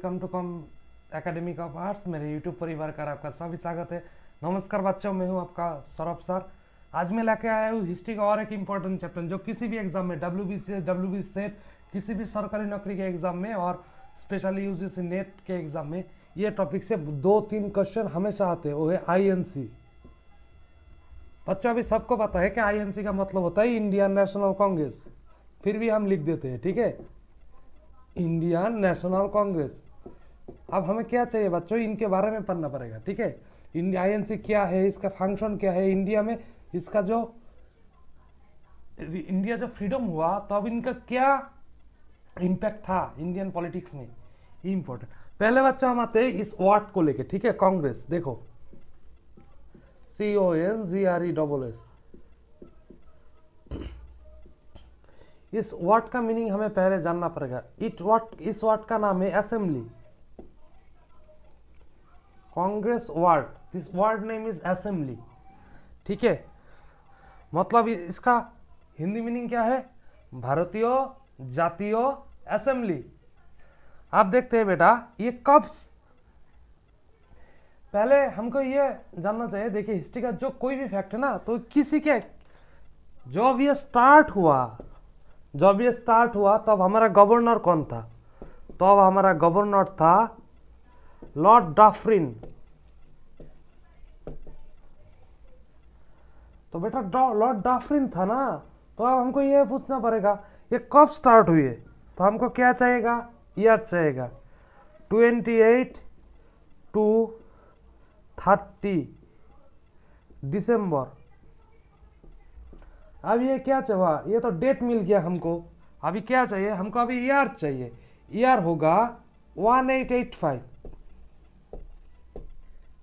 Welcome to कम academy of arts. मेरे YouTube परिवार का आपका सभी स्वागत है। नमस्कार बच्चों, मैं हूं आपका सौरभ सर। आज मैं लेके आया हूँ हिस्ट्री का और एक इम्पोर्टेंट चैप्टर जो किसी भी एग्जाम में WBCS WB सेट किसी भी सरकारी नौकरी के एग्जाम में और स्पेशली यूजीसी नेट के एग्जाम में ये टॉपिक से 2-3 क्वेश्चन हमेशा आते हैं। वो है INC। बच्चों अभी सबको पता है कि INC का मतलब होता है इंडियन नेशनल कांग्रेस, फिर भी हम लिख देते हैं, ठीक है, इंडियन नेशनल कांग्रेस। अब हमें क्या चाहिए बच्चों, इनके बारे में पढ़ना पड़ेगा, ठीक है। INC क्या है, इसका फंक्शन क्या है इंडिया में, इसका जो इंडिया जो फ्रीडम हुआ तो अब इनका क्या इम्पैक्ट था इंडियन पॉलिटिक्स में, ये इंपॉर्टेंट। पहले बच्चों हम आते हैं इस वर्ड को लेके, ठीक है। कांग्रेस देखो, CONGRESS। इस वर्ड का मीनिंग हमें पहले जानना पड़ेगा। इस वर्ड का नाम है assembly. Congress word, this word name is assembly, ठीक है। मतलब इसका हिंदी मीनिंग क्या है, भारतीय जातीय असेंबली। आप देखते हैं बेटा ये कब, पहले हमको ये जानना चाहिए। देखिए हिस्ट्री का जो कोई भी फैक्ट है ना, तो किसी के जब ये स्टार्ट हुआ तब हमारा गवर्नर कौन था, तब हमारा गवर्नर था लॉर्ड डफरिन। तो बेटा लॉर्ड डफरिन था ना, तो अब हमको ये पूछना पड़ेगा ये कब स्टार्ट हुए। तो हमको क्या चाहिएगा, ईयर चाहिएगा 28 to 30 दिसंबर। अब ये क्या चाहिए, ये तो डेट मिल गया हमको। अभी क्या चाहिए हमको, अभी ईयर चाहिए। ईयर होगा 1885,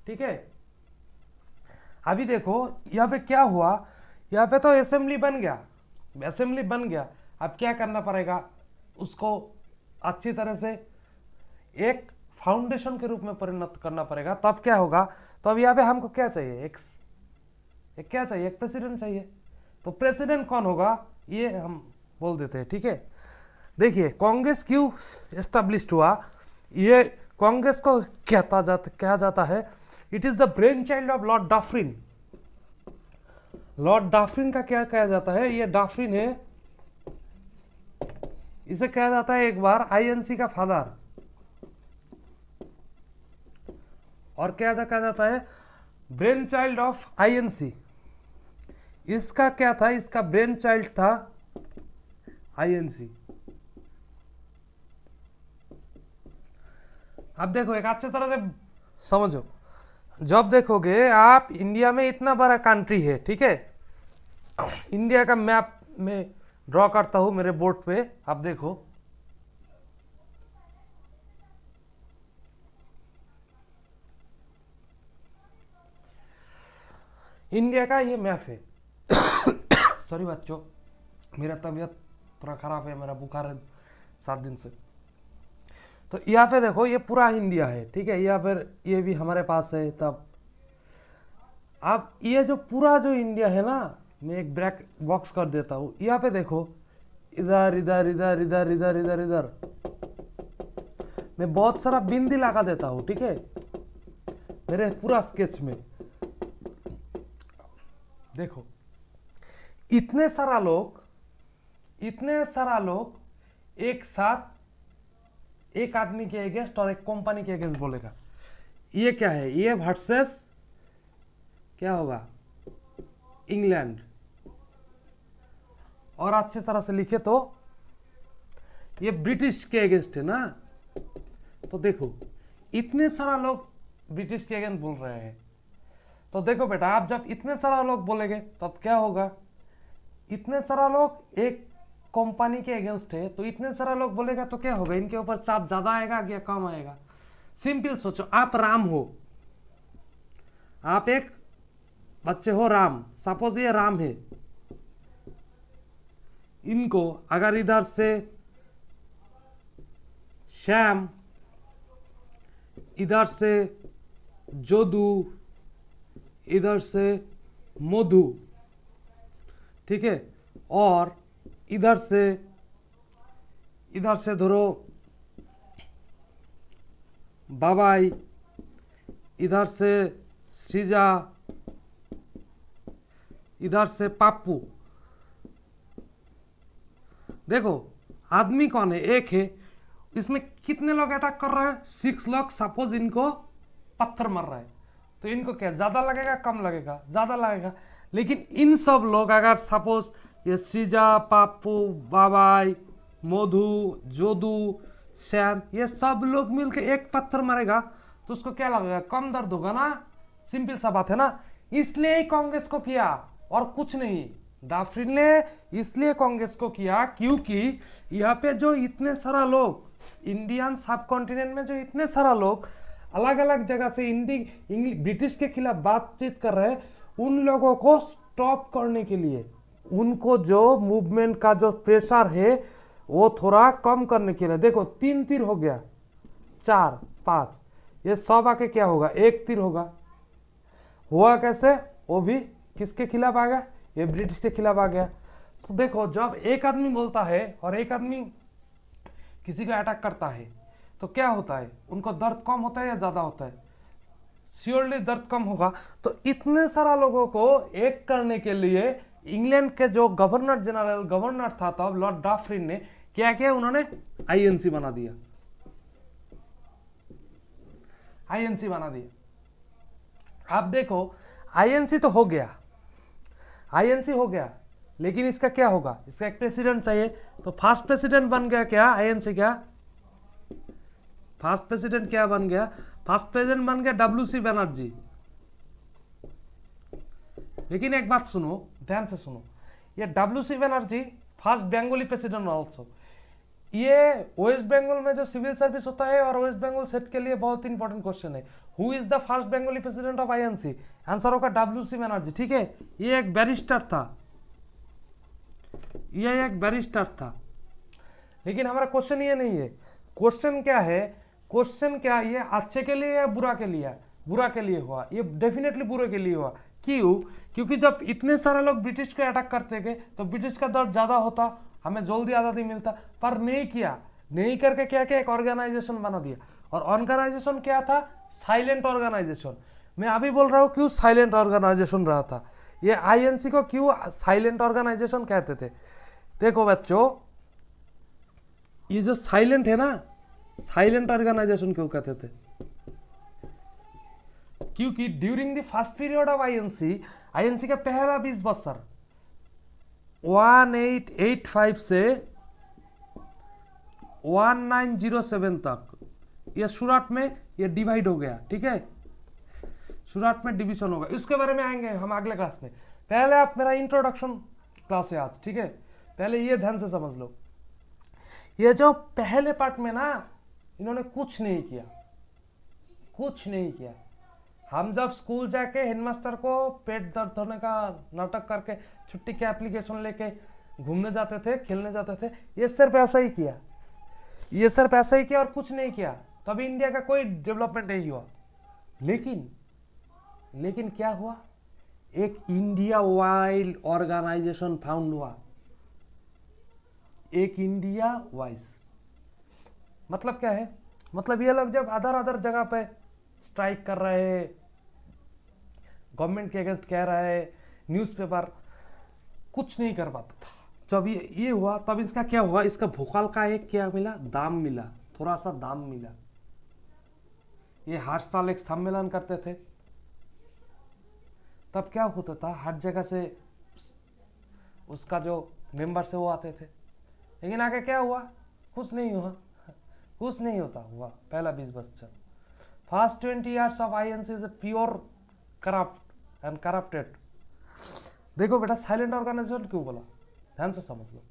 ठीक है। अभी देखो यहाँ पे क्या हुआ, यहाँ पे तो असेंबली बन गया। अब क्या करना पड़ेगा, उसको अच्छी तरह से एक फाउंडेशन के रूप में परिणत करना पड़ेगा। तब क्या होगा, तो अब यहाँ पे हमको क्या चाहिए, एक प्रेसिडेंट चाहिए। तो प्रेसिडेंट कौन होगा ये हम बोल देते हैं, ठीक है। देखिए कांग्रेस क्यों एस्टेब्लिश्ड हुआ, ये कांग्रेस को कहा जाता है, it is the brain child of Lord Dufferin. Lord Dufferin का क्या कहा जाता है, ये डफरिन है, इसे कहा जाता है एक बार INC का फादर। और क्या कहा जाता है, ब्रेन चाइल्ड ऑफ INC। इसका क्या था, इसका ब्रेन चाइल्ड था INC। अब देखो एक अच्छी तरह से समझो, जब देखोगे आप इंडिया में इतना बड़ा कंट्री है, ठीक है। इंडिया का मैप में ड्रॉ करता हूं मेरे बोर्ड पे, आप देखो इंडिया का ये मैप है। सॉरी बच्चों, मेरा तबीयत थोड़ा खराब है, मेरा बुखार है 7 दिन से। तो यहाँ पे देखो ये पूरा इंडिया है, ठीक है। यहाँ पर ये भी हमारे पास है। तब अब ये जो पूरा जो इंडिया है ना, मैं एक ब्रैक बॉक्स कर देता हूँ। यहाँ पे देखो इधर इधर इधर इधर इधर इधर इधर मैं बहुत सारा बिंदी लगा देता हूँ, ठीक है, मेरे पूरा स्केच में। देखो इतने सारा लोग एक साथ एक आदमी के अगेंस्ट और एक कंपनी के अगेंस्ट बोलेगा। ये क्या है, ये वर्सेस क्या होगा, इंग्लैंड। और अच्छे तरह से लिखे तो ये ब्रिटिश के अगेंस्ट है ना। तो देखो इतने सारा लोग ब्रिटिश के अगेंस्ट बोल रहे हैं। तो देखो बेटा, आप जब इतने सारा लोग बोलेंगे तब क्या होगा, इतने सारा लोग एक कंपनी के अगेंस्ट है, तो इतने सारा लोग बोलेगा तो क्या होगा, इनके ऊपर चाप ज्यादा आएगा या कम आएगा। सिंपल सोचो, आप राम हो, आप एक बच्चे हो राम, सपोज ये राम है। इनको अगर इधर से श्याम, इधर से जोदू, इधर से मधु, ठीक है, और इधर से धरो बाबाई, इधर से सृजा, इधर से पाप्पू। देखो आदमी कौन है, एक है। इसमें कितने लोग अटैक कर रहे हैं, 6 लोग। सपोज इनको पत्थर मर रहा है तो इनको क्या ज्यादा लगेगा कम लगेगा, ज्यादा लगेगा। लेकिन इन सब लोग अगर सपोज ये सृजा, पाप्पू, बाबाई, मोधु, जोदू, श्याम, ये सब लोग मिलकर एक पत्थर मारेगा तो उसको क्या लगेगा, कम दर्द होगा ना। सिंपल सा बात है ना। इसलिए ही कांग्रेस को किया और कुछ नहीं। डाफरिन ने इसलिए कांग्रेस को किया क्योंकि यहाँ पे जो इतने सारा लोग, इंडियन सब कॉन्टिनेंट में जो इतने सारा लोग अलग अलग जगह से ब्रिटिश के खिलाफ बातचीत कर रहे हैं, उन लोगों को स्टॉप करने के लिए, उनको जो मूवमेंट का जो प्रेशर है वो थोड़ा कम करने के लिए। देखो 3 तीर हो गया, 4, 5, ये सब आके क्या होगा, 1 तीर होगा। हुआ कैसे, वो भी किसके खिलाफ आ गया, ये ब्रिटिश के खिलाफ आ गया। तो देखो जब एक आदमी बोलता है और एक आदमी किसी को अटैक करता है तो क्या होता है, उनको दर्द कम होता है या ज्यादा होता है, श्योरली दर्द कम होगा। तो इतने सारा लोगों को एक करने के लिए इंग्लैंड के जो गवर्नर जनरल गवर्नर था तब लॉर्ड डाफरिन ने क्या किया, उन्होंने आईएनसी बना दिया। आईएनसी बना दिया। अब देखो आईएनसी तो हो गया, आईएनसी हो गया, लेकिन इसका क्या होगा, इसका एक प्रेसिडेंट चाहिए। तो फर्स्ट प्रेसिडेंट बन गया क्या, आईएनसी क्या, फर्स्ट प्रेसिडेंट क्या बन गया, फर्स्ट प्रेसिडेंट बन गया डब्ल्यूसी बनर्जी। लेकिन एक बात सुनो, ध्यान से सुनो, ये WC Banerjee first Bengali president also. ये वेस्ट बंगाल में जो सिविल सर्विस होता है और वेस्ट बंगाल सेट के लिए बहुत इंपॉर्टेंट क्वेश्चन है, who is the first Bengali president of INC, answer होगा डब्ल्यूसी बनर्जी। ठीक है, ये एक बैरिस्टर था, ये एक बैरिस्टर था। लेकिन हमारा क्वेश्चन ये नहीं है। क्वेश्चन क्या है, क्वेश्चन क्या, ये अच्छे के लिए या बुरा के लिए, बुरा के लिए हुआ, ये डेफिनेटली बुरे के लिए हुआ। क्यों, क्योंकि जब इतने सारे लोग ब्रिटिश को अटैक करते थे तो ब्रिटिश का दर्द ज्यादा होता, हमें जल्दी आज़ादी मिलता, पर नहीं किया। नहीं करके क्या किया, एक ऑर्गेनाइजेशन बना दिया। और ऑर्गेनाइजेशन क्या था, साइलेंट ऑर्गेनाइजेशन। मैं अभी बोल रहा हूँ क्यों साइलेंट ऑर्गेनाइजेशन रहा था, ये आईएनसी को क्यों साइलेंट ऑर्गेनाइजेशन कहते थे। देखो बच्चों, ये जो साइलेंट है ना, साइलेंट ऑर्गेनाइजेशन क्यों कहते थे, क्योंकि during the first period of INC, INC का पहला 20 बरस 1885 से 1907 तक ये सूरत में ये डिवाइड हो गया। ठीक है, सूरत में डिवीजन होगा, इसके बारे में आएंगे हम अगले क्लास में। पहले आप मेरा इंट्रोडक्शन क्लास है आज, ठीक है, पहले ये ध्यान से समझ लो। ये जो पहले पार्ट में ना, इन्होंने कुछ नहीं किया, कुछ नहीं किया। हम जब स्कूल जाके हेडमास्टर को पेट दर्द होने का नाटक करके छुट्टी के एप्लीकेशन लेके घूमने जाते थे, खेलने जाते थे, ये सिर्फ ऐसा ही किया, ये सिर्फ ऐसा ही किया और कुछ नहीं किया। तभी इंडिया का कोई डेवलपमेंट नहीं हुआ। लेकिन क्या हुआ, एक इंडिया वाइड ऑर्गेनाइजेशन फाउंड हुआ, एक इंडिया वाइज। मतलब क्या है, मतलब ये लोग जब अदर अदर जगह पे स्ट्राइक कर रहे हैं, गवर्नमेंट के अगेंस्ट कह रहा है, न्यूज़पेपर कुछ नहीं कर पाता था। जब ये हुआ तब इसका क्या हुआ, इसका भोकाल का एक क्या मिला, दाम मिला, थोड़ा सा दाम मिला। ये हर साल एक सम्मेलन करते थे, तब क्या होता था, हर जगह से उसका जो मेंबर से वो आते थे। लेकिन आगे क्या हुआ, कुछ नहीं हुआ, कुछ नहीं होता हुआ पहला 20 बच्चा। First 20 years of INC is a pure corrupt and corrupted। देखो बेटा, साइलेंट ऑर्गेनाइजेशन क्यों बोला, ध्यान से समझ लो।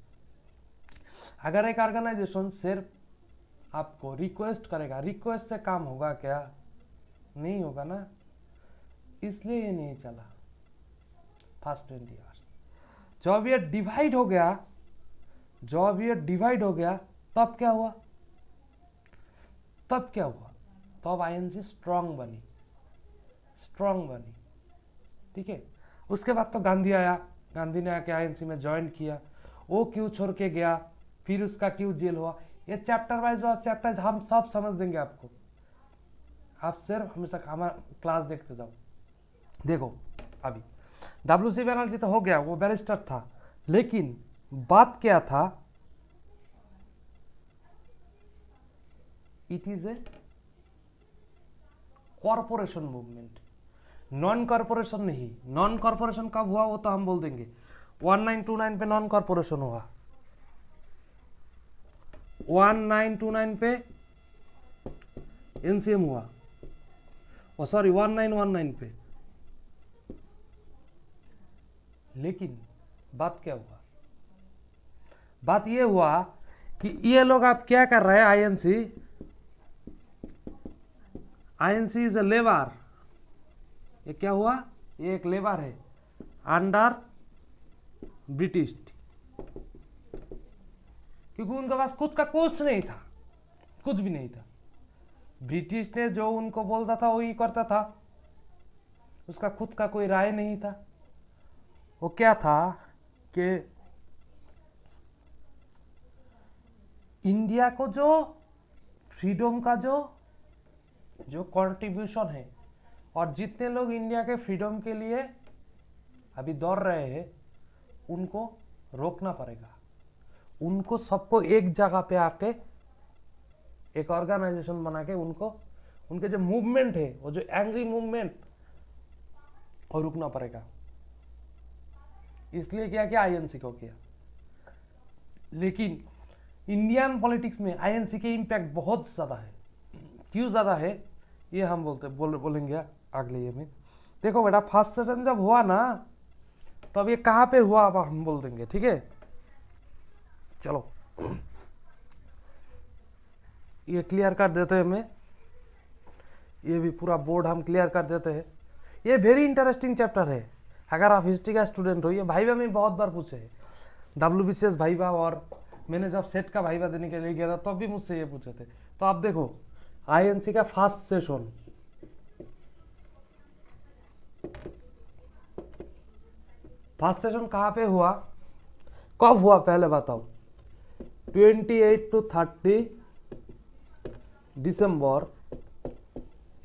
अगर एक ऑर्गेनाइजेशन सिर्फ आपको रिक्वेस्ट करेगा, रिक्वेस्ट से काम होगा क्या, नहीं होगा ना, इसलिए ये नहीं चला फर्स्ट 20 years। जब ये डिवाइड हो गया, जब ये डिवाइड हो गया तब क्या हुआ, तब क्या हुआ, तब आईएनसी स्ट्रांग बनी, स्ट्रांग बनी। ठीक है, उसके बाद तो गांधी आया, गांधी ने आके आईएनसी में ज्वाइन किया। वो क्यों छोड़ के गया, फिर उसका क्यों जेल हुआ, ये चैप्टर वाइज और चैप्टर हम सब समझ देंगे आपको। आप सिर्फ हमेशा हमारा क्लास देखते जाओ। देखो अभी WC बनर्जी तो हो गया, वो बैरिस्टर था, लेकिन बात क्या था, it is a corporation movement, non corporation नहीं। नॉन कॉरपोरेशन कब हुआ वो तो हम बोल देंगे, 1929 पे नॉन कॉरपोरेशन हुआ, 1929 पे NCM हुआ, ओ सॉरी 1919 पे। लेकिन बात क्या हुआ, बात ये हुआ कि ये लोग आप क्या कर रहे हैं, आईएनसी इज ए लेबर। ये क्या हुआ, ये एक लेबर है अंडर ब्रिटिश, क्योंकि उनके पास खुद का कुछ नहीं था, कुछ भी नहीं था। ब्रिटिश ने जो उनको बोलता था वही करता था, उसका खुद का कोई राय नहीं था। वो क्या था कि इंडिया को जो फ्रीडम का जो कंट्रीब्यूशन है, और जितने लोग इंडिया के फ्रीडम के लिए अभी दौड़ रहे हैं, उनको रोकना पड़ेगा। उनको सबको एक जगह पे आके एक ऑर्गेनाइजेशन बना के उनको, उनके जो मूवमेंट है, वो जो एंग्री मूवमेंट, और रुकना पड़ेगा। इसलिए क्या किया, आईएनसी को किया। लेकिन इंडियन पॉलिटिक्स में आईएनसी के इम्पैक्ट बहुत ज़्यादा है। क्यों ज़्यादा है ये हम बोलेंगे अगले ये में। देखो बेटा, फर्स्ट सेशन जब हुआ ना, तो अब ये कहाँ पे हुआ अब हम बोल देंगे, ठीक है। चलो ये क्लियर कर देते हैं, हमें ये भी पूरा बोर्ड हम क्लियर कर देते हैं। ये वेरी इंटरेस्टिंग चैप्टर है, अगर आप हिस्ट्री का स्टूडेंट हो। ये भाईवा में बहुत बार पूछे है, WBCS भाईवा, और मैंने जब सेट का भाईवा देने के लिए गया था तब तो भी मुझसे ये पूछे थे। तो आप देखो आईएनसी का फर्स्ट सेशन, फर्स्ट सेशन कहाँ पे हुआ, कब हुआ पहले बताओ। 28 to 30 दिसंबर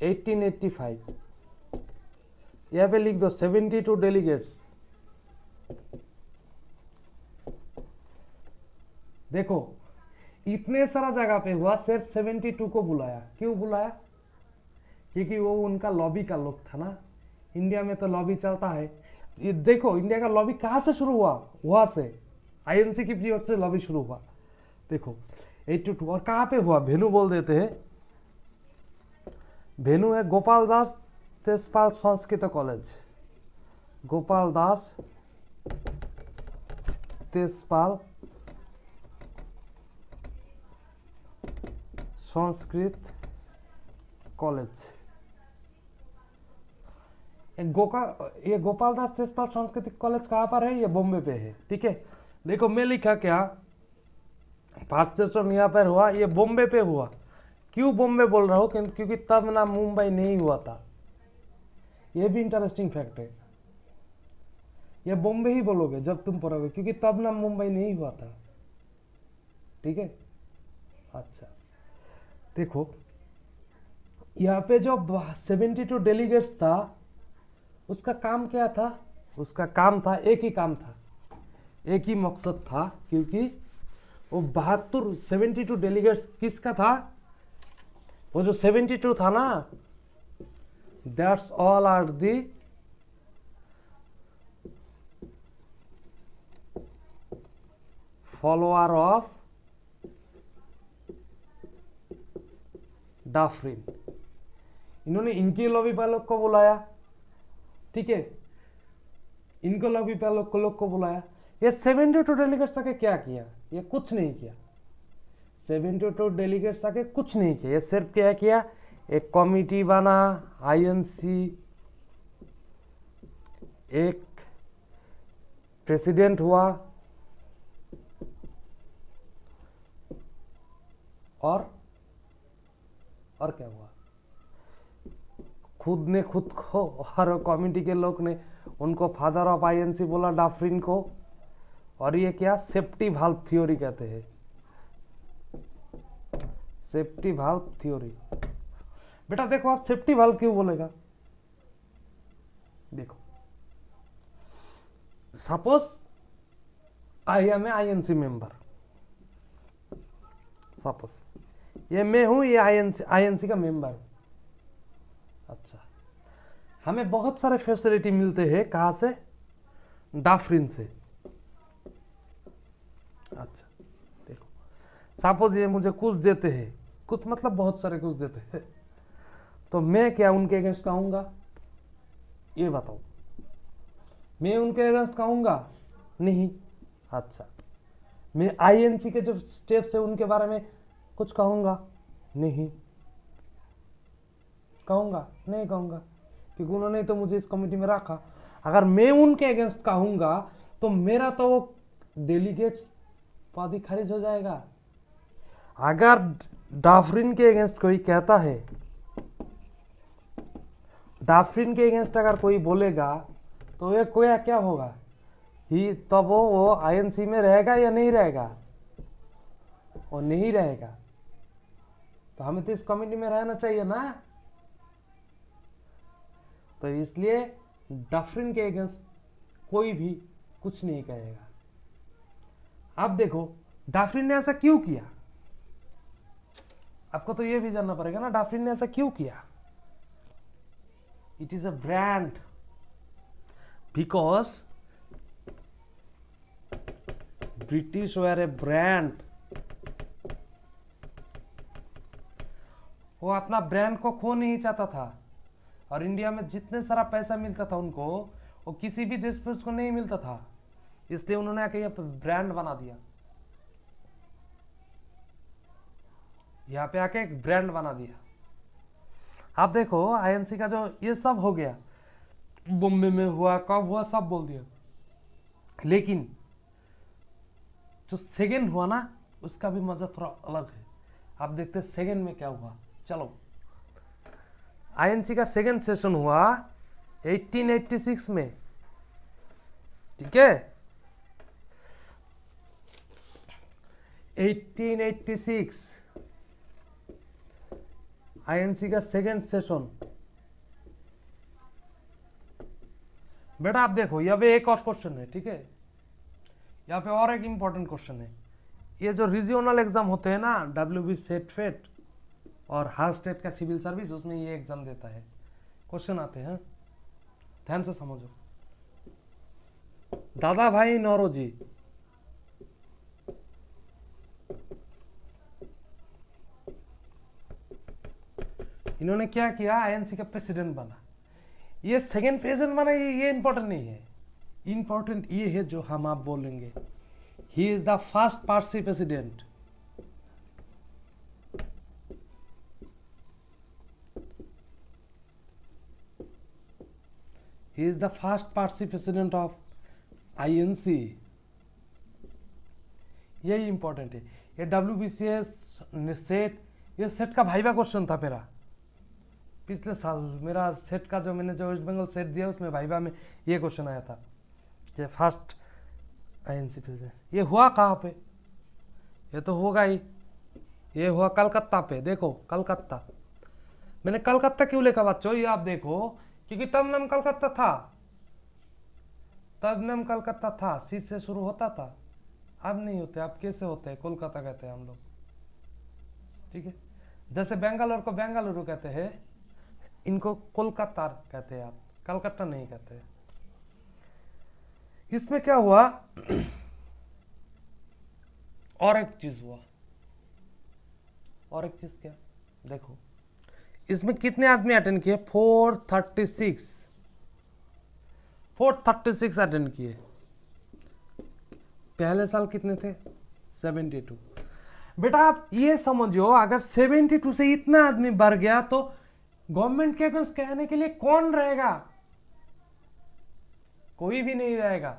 1885। यहाँ पे लिख दो 72 डेलीगेट्स। देखो इतने सारा जगह पे हुआ, सिर्फ 72 को बुलाया। क्यों बुलाया, क्योंकि वो उनका लॉबी का लोग था ना। इंडिया में तो लॉबी चलता है। ये देखो इंडिया का लॉबी कहाँ से शुरू हुआ, वहां से आईएनसी की पीरियड से लॉबी शुरू हुआ। देखो 82, और कहाँ पे हुआ, भेनू बोल देते हैं। भेनू है गोपाल दास तेजपाल संस्कृत कॉलेज, गोपाल दास तेजपाल संस्कृत कॉलेज। ये गोपाल दास तेजपाल संस्कृत कॉलेज कहाँ पर है, ये बॉम्बे पे है, ठीक है। देखो मैं लिखा क्या, फर्स्ट सेशन यहाँ पर हुआ, ये बॉम्बे पे हुआ। क्यों बॉम्बे बोल रहा हूँ, क्योंकि तब ना मुंबई नहीं हुआ था। ये भी इंटरेस्टिंग फैक्ट है, ये बॉम्बे ही बोलोगे जब तुम पढ़ोगे, क्योंकि तब ना मुंबई नहीं हुआ था, ठीक है। अच्छा देखो यहाँ पे जो 72 डेलीगेट्स था, उसका काम क्या था, उसका काम था, एक ही काम था, एक ही मकसद था। क्योंकि वो 72 डेलीगेट्स किसका था, वो जो 72 था ना, that's all are the follower of Dufferin. इन्होंने इनके लॉबी वालों को बुलाया, ठीक है, इनको लॉबी वालों को लोग को बुलाया। ये 72 डेलीगेट्स आके क्या किया, ये कुछ नहीं किया। 72 डेलीगेट्स आके कुछ नहीं किया, ये सिर्फ क्या किया, एक कमिटी बना आईएनसी, एक प्रेसिडेंट हुआ, और क्या हुआ, खुद ने खुद को और कमिटी के लोग ने उनको फादर ऑफ आईएनसी बोला, डाफरिन को। और ये क्या, सेफ्टी वाल्व थ्योरी कहते हैं, सेफ्टी वाल्व थ्योरी। बेटा देखो, आप सेफ्टी वाल्व क्यों बोलेगा? देखो, suppose I am a INC member, suppose ये मैं हूं, ये आईएनसी का मेंबर हूं। अच्छा, हमें बहुत सारे फैसिलिटी मिलते हैं, कहां से? डाफरिन से। अच्छा देखो, सपोज ये मुझे कुछ देते हैं, कुछ मतलब बहुत सारे कुछ देते हैं, तो मैं क्या उनके अगेंस्ट कहूंगा? ये बताओ, मैं उनके अगेंस्ट कहूंगा? नहीं। अच्छा, मैं आईएनसी के जो स्टेप्स है उनके बारे में कुछ कहूंगा? नहीं। कहूंगा? नहीं कहूंगा, क्योंकि उन्होंने तो मुझे इस कमेटी में रखा। अगर मैं उनके अगेंस्ट कहूंगा तो मेरा तो डेलीगेट्स पद ही खारिज हो जाएगा। अगर डाफरिन के अगेंस्ट कोई कहता है, डाफरिन के अगेंस्ट अगर कोई बोलेगा तो ये कोई क्या होगा ही, तब वो आईएनसी में रहेगा या नहीं रहेगा? वो नहीं रहेगा। तो हमें तो इस कमेटी में रहना चाहिए ना। तो इसलिए डाफरिन के अगेंस्ट कोई भी कुछ नहीं कहेगा। अब देखो, डाफरिन ने ऐसा क्यों किया? आपको तो ये भी जानना पड़ेगा ना, डाफरिन ने ऐसा क्यों किया? It is a brand, because British were a brand. वो अपना ब्रांड को खो नहीं चाहता था, और इंडिया में जितने सारा पैसा मिलता था उनको, वो किसी भी देश पे उसको नहीं मिलता था, इसलिए उन्होंने आके ये ब्रांड बना दिया। यहाँ पे आके एक ब्रांड बना दिया। आप देखो, आईएनसी का जो ये सब हो गया, बॉम्बे में हुआ, कब हुआ, सब बोल दिया, लेकिन जो सेकेंड हुआ ना, उसका भी मजा थोड़ा अलग है। आप देखते सेकेंड में क्या हुआ। चलो, आईएनसी का सेकेंड सेशन हुआ 1886 में, ठीक है? 1886 आईएनसी का सेकेंड सेशन। बेटा आप देखो, यहाँ पे एक और क्वेश्चन है, ठीक है? यहाँ पे और एक इंपॉर्टेंट क्वेश्चन है। ये जो रीजनल एग्जाम होते हैं ना, डब्ल्यूबी सेट फेट और हर स्टेट का सिविल सर्विस, उसमें ये एग्जाम देता है, क्वेश्चन आते हैं, ध्यान से समझो। दादा भाई नौरोजी, इन्होंने क्या किया? आईएनसी का प्रेसिडेंट बना। ये सेकेंड प्रेसिडेंट बना, ये इंपॉर्टेंट नहीं है। इंपॉर्टेंट ये है जो हम आप बोलेंगे, he is the first Parsi president. He is the first Parsi president of INC. यही इंपॉर्टेंट है। ये डब्ल्यूबीसीएस सेट, ये सेट का भाईवा क्वेश्चन था मेरा पिछले साल। मेरा सेट का जो मैंने जो वेस्ट बंगाल सेट दिया, उसमें भाईवा में ये क्वेश्चन आया था कि फर्स्ट आईएनसी प्रेसिडेंट। ये हुआ कहाँ पे? ये तो होगा ही, ये हुआ कलकत्ता पे। देखो कलकत्ता, मैंने कलकत्ता क्यों लिखा बच्चों? ये आप देखो, क्योंकि तब नाम कलकत्ता था, तब नाम कलकत्ता था, सी से शुरू होता था। अब नहीं होते, अब कैसे होते हैं? कोलकाता कहते हैं हम लोग, ठीक है? जैसे बेंगलोर को बेंगलुरु कहते हैं, इनको कोलकाता कहते हैं, आप कलकत्ता नहीं कहते। इसमें क्या हुआ? और एक चीज हुआ, और एक चीज क्या? देखो, इसमें कितने आदमी अटेंड किए? 436 अटेंड किए। पहले साल कितने थे? 72। बेटा आप ये समझो, अगर 72 से इतना आदमी बढ़ गया तो गवर्नमेंट के अगेंस्ट कहने के लिए कौन रहेगा? कोई भी नहीं रहेगा।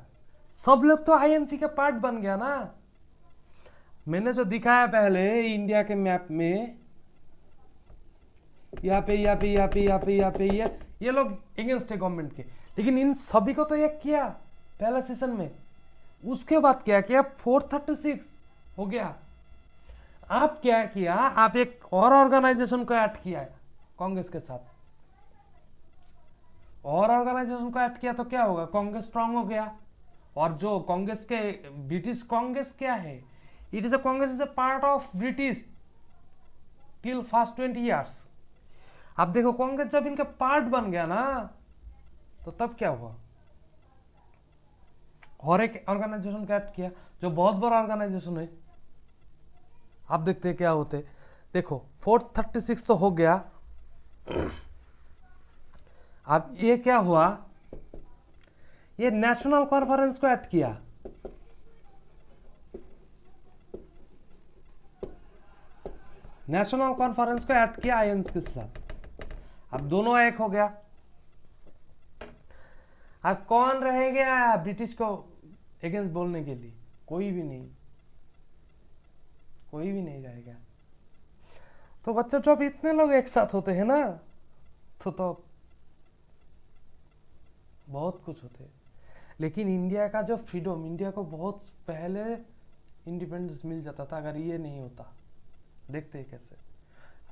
सब लोग तो आईएनसी का पार्ट बन गया ना। मैंने जो दिखाया पहले इंडिया के मैप में, यहाँ पे ये लोग अगेंस्ट है गवर्नमेंट के, लेकिन इन सभी को तो ये किया पहला सेशन में। उसके बाद क्या किया? 436 हो गया। आप क्या किया? आप एक और ऑर्गेनाइजेशन को ऐड किया है, कांग्रेस के साथ, और ऑर्गेनाइजेशन को ऐड किया तो क्या होगा, कांग्रेस स्ट्रांग हो गया। और जो कांग्रेस के ब्रिटिश कांग्रेस क्या है, it is a Congress is a part of British till fast 20 years। अब देखो कांग्रेस जब इनका पार्ट बन गया ना, तो तब क्या हुआ, और एक ऑर्गेनाइजेशन का ऐड किया जो बहुत बड़ा ऑर्गेनाइजेशन है। अब देखते हैं क्या होते, देखो 436 तो हो गया। अब ये क्या हुआ, ये नेशनल कॉन्फ्रेंस को ऐड किया। नेशनल कॉन्फ्रेंस को ऐड किया आईएनसी के साथ। अब दोनों एक हो गया। अब कौन रह गया ब्रिटिश को अगेंस्ट बोलने के लिए, कोई भी नहीं, कोई भी नहीं रहेगा। तो बच्चों जब इतने लोग एक साथ होते हैं ना, तो बहुत कुछ होते हैं। लेकिन इंडिया का जो फ्रीडम, इंडिया को बहुत पहले इंडिपेंडेंस मिल जाता था अगर ये नहीं होता। देखते हैं कैसे,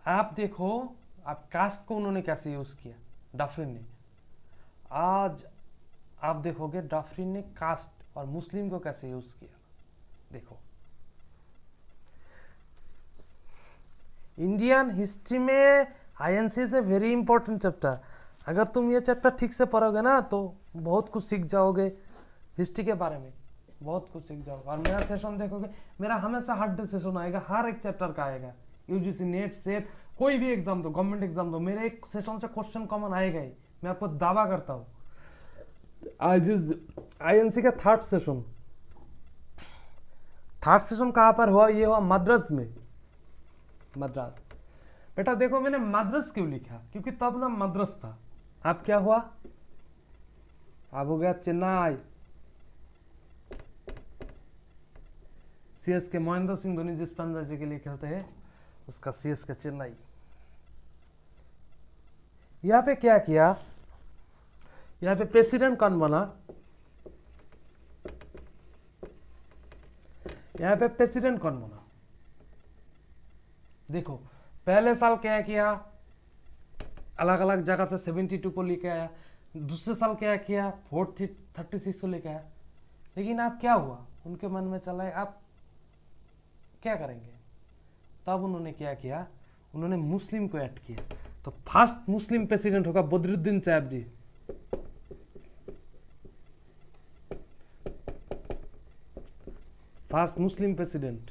आप देखो, आप कास्ट को उन्होंने कैसे यूज किया, डफरिन ने। आज आप देखोगे डफरिन ने कास्ट और मुस्लिम को कैसे यूज किया। देखो इंडियन हिस्ट्री में INC is a very important chapter. अगर तुम ये चैप्टर ठीक से पढ़ोगे ना तो बहुत कुछ सीख जाओगे हिस्ट्री के बारे में, बहुत कुछ सीख जाओगे। और मेरा सेशन देखोगे, मेरा हमेशा हार्ड डे सेशन आएगा, हर एक चैप्टर का आएगा। यूजीसी नेट सेट कोई भी एग्जाम दो, गवर्नमेंट एग्जाम दो, मेरे एक सेशन से क्वेश्चन कॉमन आएगा ही, मैं आपको दावा करता हूँ। आज इस आईएनसी का थर्ड सेशन कहाँ पर हुआ, ये हुआ मद्रास में, मद्रास। बेटा देखो मैंने मद्रास क्यों लिखा, क्योंकि तब ना मद्रास था। अब क्या हुआ, अब हो गया चेन्नई। सीएसके महेंद्र सिंह धोनी जिस फ्रेंचाइजी के लिए खेलते हैं उसका सीएसके चेन्नई। यहां पे क्या किया, यहां पे प्रेसिडेंट कौन बना, यहां पे प्रेसिडेंट कौन बना, देखो पहले साल क्या किया, अलग अलग जगह से 72 को लेके आया। दूसरे साल क्या किया, 436 को लेके आया। लेकिन अब क्या हुआ, उनके मन में चला है आप क्या करेंगे, तब उन्होंने क्या किया, उन्होंने मुस्लिम को ऐड किया। तो फर्स्ट मुस्लिम प्रेसिडेंट होगा बदरुद्दीन साहब ji. First Muslim president.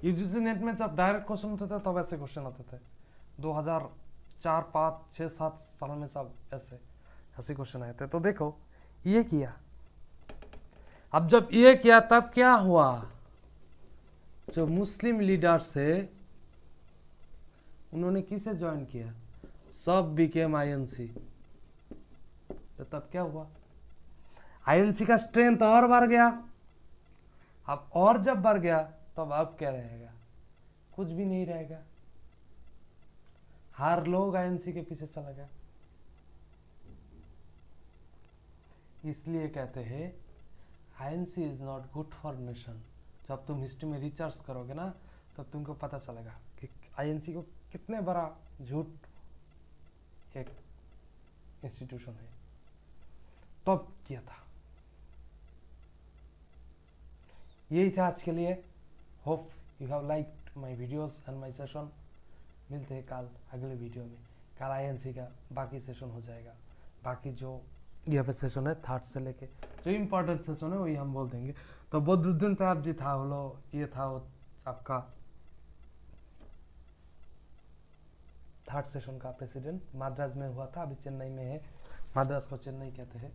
UGC NET में जब डायरेक्ट क्वेश्चन होते थे तब ऐसे क्वेश्चन आते थे। 2004, 5, 6, 7 साल में सब ऐसे क्वेश्चन आए थे। तो देखो ये किया। अब जब ये किया तब क्या हुआ, जो मुस्लिम लीडर्स थे उन्होंने किसे ज्वाइन किया, सब बिकेम आईएनसी। तो तब क्या हुआ, आईएनसी का स्ट्रेंथ और बढ़ गया। अब और जब बढ़ गया तब अब क्या रहेगा, कुछ भी नहीं रहेगा। हर लोग आईएनसी के पीछे चला गया। इसलिए कहते हैं INC is not good for nation. जब तुम हिस्ट्री में रिसर्च करोगे ना तब तुमको पता चलेगा कि आईएनसी को कितने बड़ा झूठ एक इंस्टीट्यूशन है, तब किया था। यही था आज के लिए। Hope you have liked my videos and my session. मिलते हैं कल अगले वीडियो में। कल आईएनसी का बाकी सेशन हो जाएगा। बाकी जो यहाँ पे सेशन है थर्ड से लेके जो इम्पोर्टेंट सेशन है वही हम बोल देंगे। तो बदरुद्दीन साहब जी था, वो लोग ये था वो आपका थर्ड सेशन का प्रेसिडेंट। मद्रास में हुआ था, अभी चेन्नई में है। मद्रास को चेन्नई कहते हैं।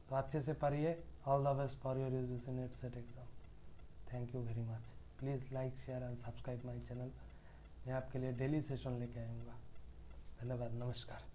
तो अच्छे से पढ़िए। All the best for your UGC net set exam. Thank you very much. Please like share and subscribe my channel. मैं आपके लिए डेली सेशन लेके आऊँगा। धन्यवाद, नमस्कार।